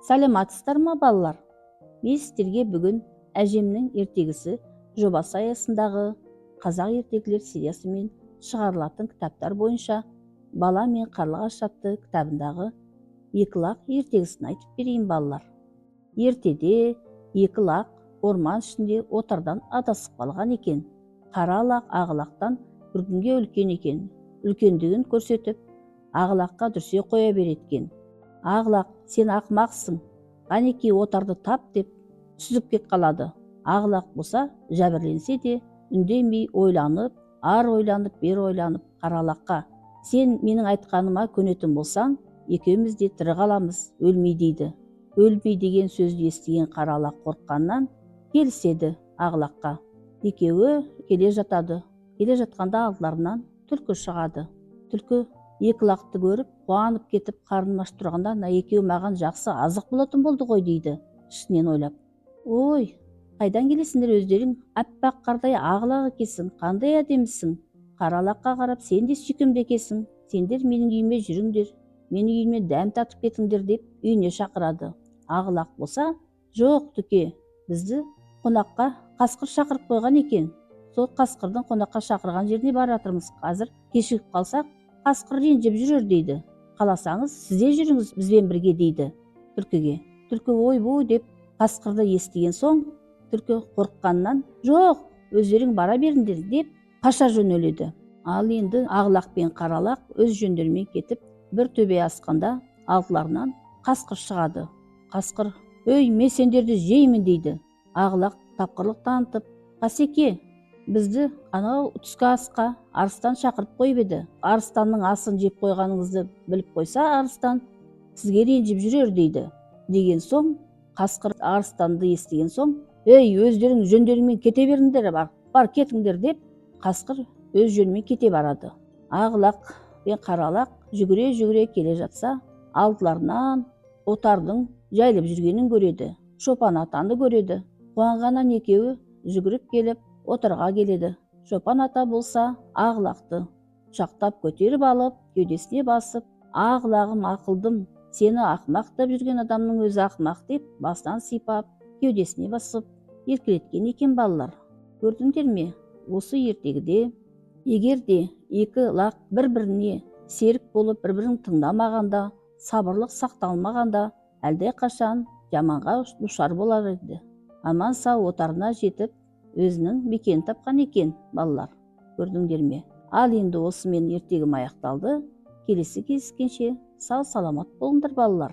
Саламатсыздар ма балалар? Мен сіздерге бүгін әжемнің ертегісі жобасы аясындағы қазақ ертегілер сериясымен шығарылатын кітаптар бойынша бала мен қарлығаш атты кітабындағы екі лақ ертегісін айтып берейін балалар. Ертеде екі лақ орман ішінде отардан адасып қалған екен. Қара лақ ақ лақтан бір күнге үлкен екен. Үлкендігін көрсетіп, ақ лаққа дүрсе қоя береткен. Ақ лақ, сен ақымақсың, қанеки отарды тап деп сүзіп кет қалады. Ақ лақ болса жәбірленсе де үндемей ойланып, ар ойланып, бер ойланып қара лаққа: сен менің айтқаныма көнетін болсаң, екеуміз де тірі қаламыз, өлмей дейді. Өлмей деген сөзді естіген қара лақ қорыққаннан келіседі ақ лаққа. Екеуі келе жатады. Келе жатқанда алдыларынан түлкі шығады. Түлкі екі лақты көріп қуанып кетіп қарным ашып тұрғанда, екеуі маған жақсы азық болатын болды ғой дейді, ішінен ойлап. Ой, қайдан келесіңдер өздерің? Аппақ қардай ақ лақ екенсің, қандай әдемісің. Қара лаққа қарап, сен де сүйкімді екенсің, сендер менің үйіме жүріңдер, менің үйіме дәм татып кетіңдер деп үйіне шақырады. Ақ лақ болса: жоқ түке, бізді қонаққа қасқыр шақырып қойған екен. Сол қасқырдың қонаққа шақырған жеріне бара жатырмыз. Қазір кешігіп қалсақ, қасқыр ренжіп жүрер дейді. Қаласаңыз, сіз де жүріңіз бізбен бірге дейді түлкіге. Түлкі ойбой деп қасқырды естіген соң, түлкі қорыққаннан жоқ, өздерің бара беріңдер деп қаша жөнеледі. Ал енді ақ лақ пен қара лақ өз жөндерімен кетіп, бір төбе асқанда алдыларынан қасқыр шығады. Қасқыр: өй, мен сендерді жеймін дейді. Ақ лақ тапқырлық танытып: қасеке, бізді анау түскі асқа арыстан шақырып қойып еді. Арыстанның асын жеп қойғаныңызды біліп қойса, арыстан сізге ренжіп жүрер дейді. Деген соң, қасқыр арыстанды естіген соң: ей, өздерің жөндеріңмен кете беріңдер, бар кетіңдер деп қасқыр өз жөнімен кете барады. Ақ лақ пен қара лақ жүгіре келе жатса, алдыларынан отардың жайылып жүргенін көреді. Шопан атаны көреді. Қуанғаннан екеуі жүгіріп келіп отарға келеді. Шопан ата болса ақ лақты құшақтап көтеріп алып, кеудесіне басып: ақ лағым, ақылдым, сені ақымақ деп жүрген адамның өзі ақымақ деп басынан сипап, кеудесіне басып еркелеткен екен балалар. Көрдіңдер ме? Осы ертегіде егер де екі лақ бір-біріне серік болып, бір-бірін тыңдамағанда, сабырлық сақталмағанда, әлдеқашан жаманға душар болар еді. Аман сау отарына жетіп, өзінің мекенін тапқан екен балалар. Көрдіңдер ме? Ал енді осымен ертегім аяқталды. Келесі кездескенше сау саламат болыңдар балалар.